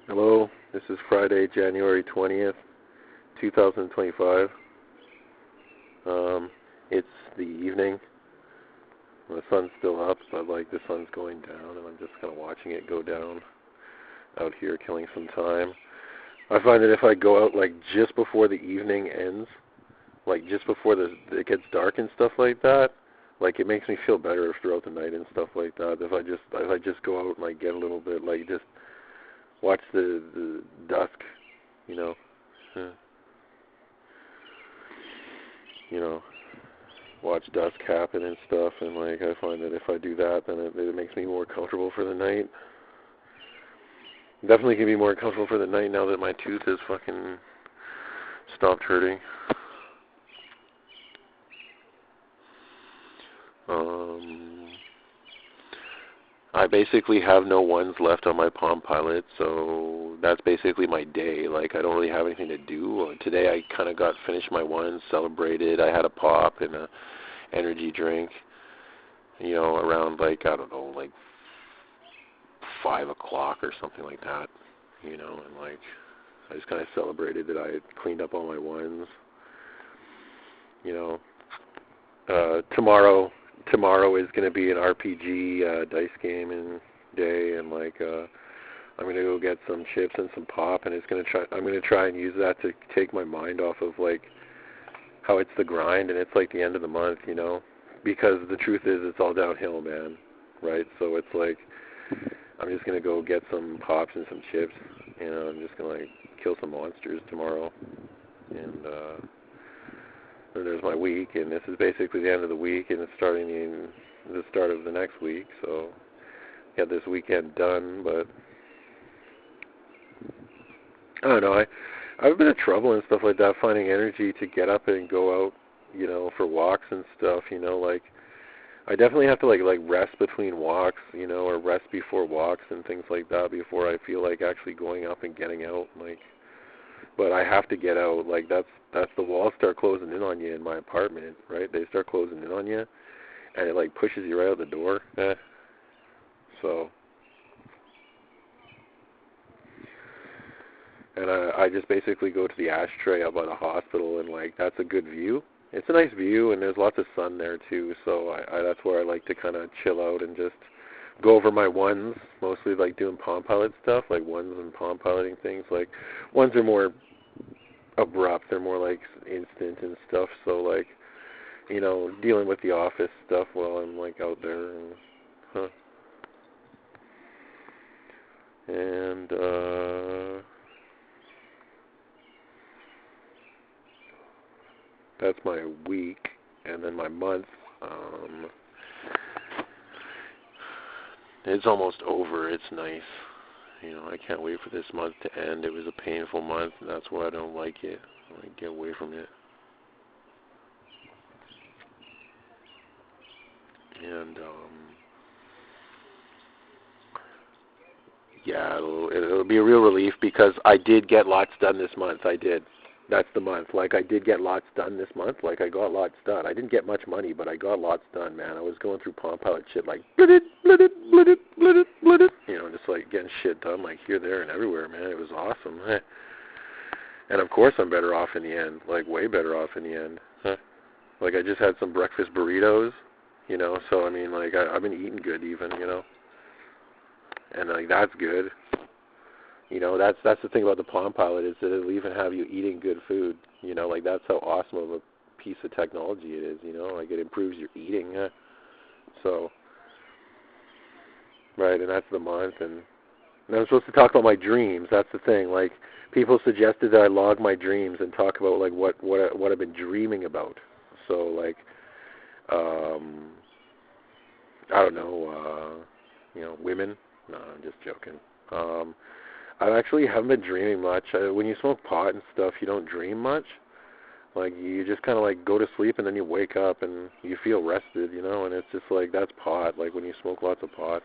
Hello, this is Friday, January 20th, 2025. It's the evening. The sun's still up, but like the sun's going down, and I'm just kind of watching it go down out here, killing some time. I find that if I go out like just before the evening ends, like just before it gets dark and stuff like that, like it makes me feel better throughout the night and stuff like that. If I just go out and like get a little bit, like just watch the dusk, you know, uh, you know, watch dusk happen and stuff, and like I find that if I do that, then it makes me more comfortable for the night. Definitely can be more comfortable for the night now that my tooth is fucking stopped hurting. Um, I basically have no ones left on my Palm Pilot, so that's basically my day. Like, I don't really have anything to do. Today I kind of got finished my ones, celebrated. I had a pop and a energy drink, around like, I don't know, like 5 o'clock or something like that, and like I just kind of celebrated that I had cleaned up all my ones. You know, tomorrow is going to be an RPG dice game and day, and like I'm going to go get some chips and some pop, and I'm going to try and use that to take my mind off of like how it's the grind and it's like the end of the month, because the truth is it's all downhill, man, right? So it's like I'm just going to go get some pops and some chips, I'm just going to like kill some monsters tomorrow, and then there's my week, and this is basically the end of the week, and it's starting the start of the next week, so got this weekend done, but I don't know, I've a bit of trouble and stuff like that finding energy to get up and go out, for walks and stuff, like I definitely have to like rest between walks, or rest before walks and things like that before I feel like actually going up and getting out, like. But I have to get out, like that's the walls start closing in on you in my apartment, right? They start closing in on you, and it like pushes you right out the door. So, and I just basically go to the ashtray out by the hospital, and like that's a good view. It's a nice view, and there's lots of sun there too. So that's where I like to kind of chill out and just go over my ones, mostly like doing Palm Pilot stuff, like ones and Palm Piloting things. Like ones are more abrupt, they're more like instant and stuff. So like, dealing with the office stuff while I'm like out there, and that's my week, and then my month. It's almost over. It's nice. I can't wait for this month to end. It was a painful month, and that's why I don't like it. I like get away from it. And yeah, it'll be a real relief because I did get lots done this month. I did. That's the month. Like I did get lots done this month. Like I got lots done. I didn't get much money, but I got lots done, man. I was going through Palm Pilot shit like blitted, blitted, blitted, blitted, blitted. Just like getting shit done like here, there, and everywhere, man. It was awesome. And of course I'm better off in the end. Like way better off in the end. Like I just had some breakfast burritos, so I mean like I've been eating good even, and like that's good. That's the thing about the Palm Pilot is that it'll even have you eating good food. Like that's how awesome of a piece of technology it is. Like it improves your eating. So, right, and that's the month. And I'm supposed to talk about my dreams. That's the thing. Like people suggested that I log my dreams and talk about like what I've been dreaming about. So like, I don't know, women. No, I'm just joking. I actually haven't been dreaming much. When you smoke pot and stuff, you don't dream much. Like, you just kind of, like, go to sleep and then you wake up and you feel rested, and it's just, like, that's pot. Like, when you smoke lots of pot,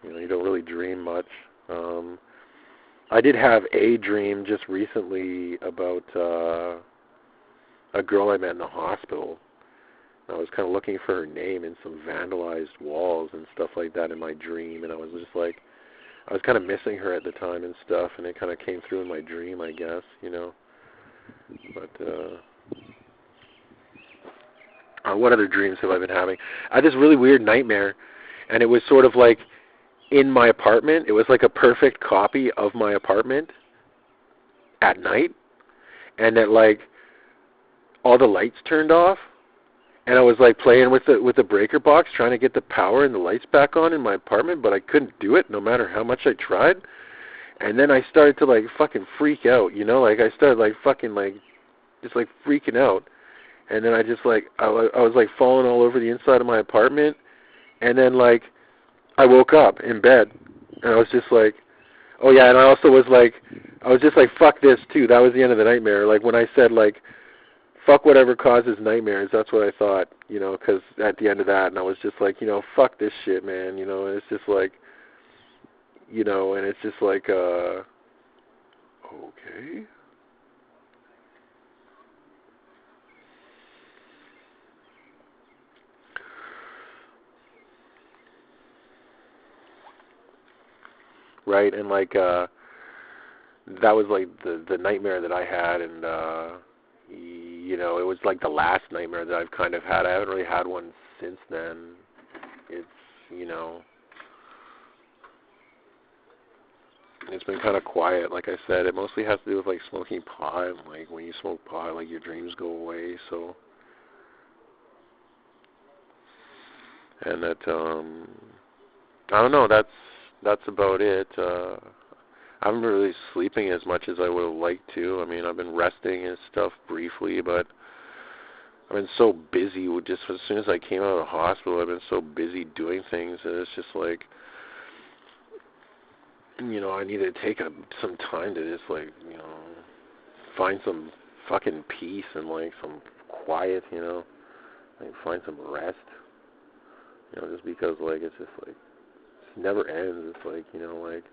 you don't really dream much. I did have a dream just recently about a girl I met in the hospital. I was kind of looking for her name in some vandalized walls and stuff like that in my dream, and I was just like, I was kind of missing her at the time and stuff, and it kind of came through in my dream, I guess, But what other dreams have I been having? I had this really weird nightmare, and it was sort of like in my apartment. It was like a perfect copy of my apartment at night, and that like all the lights turned off, and I was like playing with the breaker box, trying to get the power and the lights back on in my apartment, but I couldn't do it no matter how much I tried. And then I started to like fucking freak out, like I started like fucking like just like freaking out. And then I just like I was like falling all over the inside of my apartment, and then like I woke up in bed, and I was just like, oh yeah, and I also was like, I was just like, fuck this too. That was the end of the nightmare. Like when I said like, fuck whatever causes nightmares, that's what I thought, because at the end of that, and I was just like, fuck this shit, man, and it's just like, and it's just like, okay. Right, and like, that was like the nightmare that I had, and, it was like the last nightmare that I've kind of had. I haven't really had one since then. It's, it's been kind of quiet. Like I said, it mostly has to do with like smoking pot, and like when you smoke pot, like your dreams go away, so. And that, I don't know, that's about it. I haven't been really sleeping as much as I would have liked to. I mean, I've been resting and stuff briefly, but I've been so busy with just as soon as I came out of the hospital, I've been so busy doing things that it's just like, I need to take some time to just like, find some fucking peace and like some quiet, like find some rest, just because like it's just like it never ends. It's like, like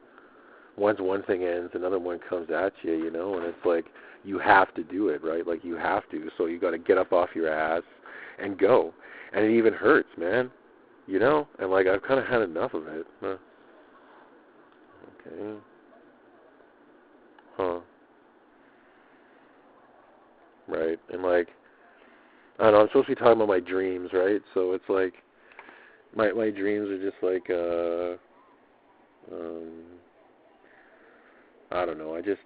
once one thing ends, another one comes at you, and it's like you have to do it, right? Like you have to, so you got to get up off your ass and go, and it even hurts, man, and like I've kind of had enough of it. Okay. Huh. Right, and like I don't know, I'm supposed to be talking about my dreams, right? So it's like my dreams are just like I don't know. I just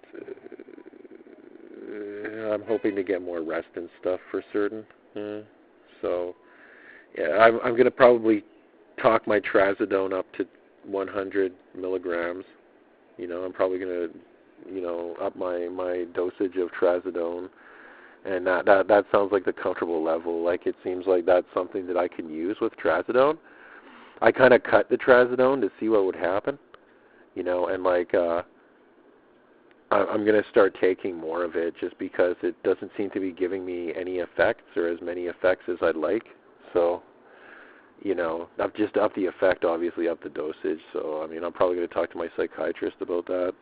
I'm hoping to get more rest and stuff for certain. So yeah, I'm gonna probably talk my trazodone up to 100 milligrams. I'm probably gonna up my dosage of trazodone, and that sounds like the comfortable level. Like it seems like that's something that I can use with trazodone. I kind of cut the trazodone to see what would happen, and like I'm going to start taking more of it just because it doesn't seem to be giving me any effects or as many effects as I'd like. So, I've just upped the effect, obviously up the dosage. So, I mean, I'm probably going to talk to my psychiatrist about that.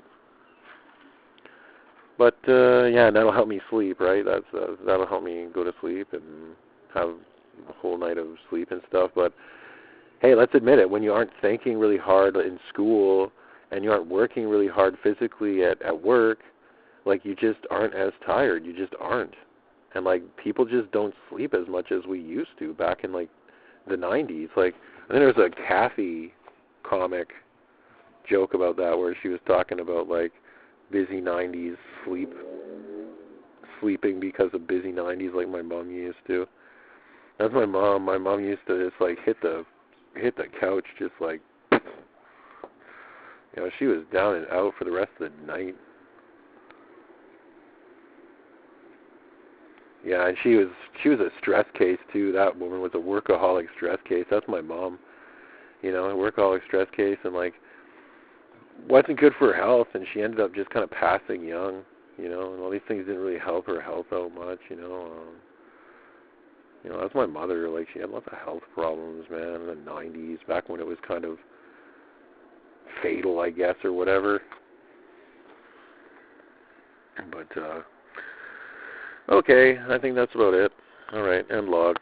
But yeah, that'll help me sleep, right? That'll help me go to sleep and have a whole night of sleep and stuff. But hey, let's admit it, when you aren't thinking really hard in school and you aren't working really hard physically at work, like you just aren't as tired. You just aren't. And like people just don't sleep as much as we used to back in like the 90s. Like I think there was a Kathy comic joke about that where she was talking about like busy 90s sleeping because of busy 90s like my mom used to. That's my mom. My mom used to just like hit the couch just like, she was down and out for the rest of the night. Yeah, and she was a stress case too. That woman was a workaholic stress case. That's my mom. A workaholic stress case, and like wasn't good for her health, and she ended up just kind of passing young. And all these things didn't really help her health out much. That's my mother. Like she had lots of health problems, man, in the 90s, back when it was kind of fatal, I guess, or whatever. But okay, I think that's about it. All right, end log.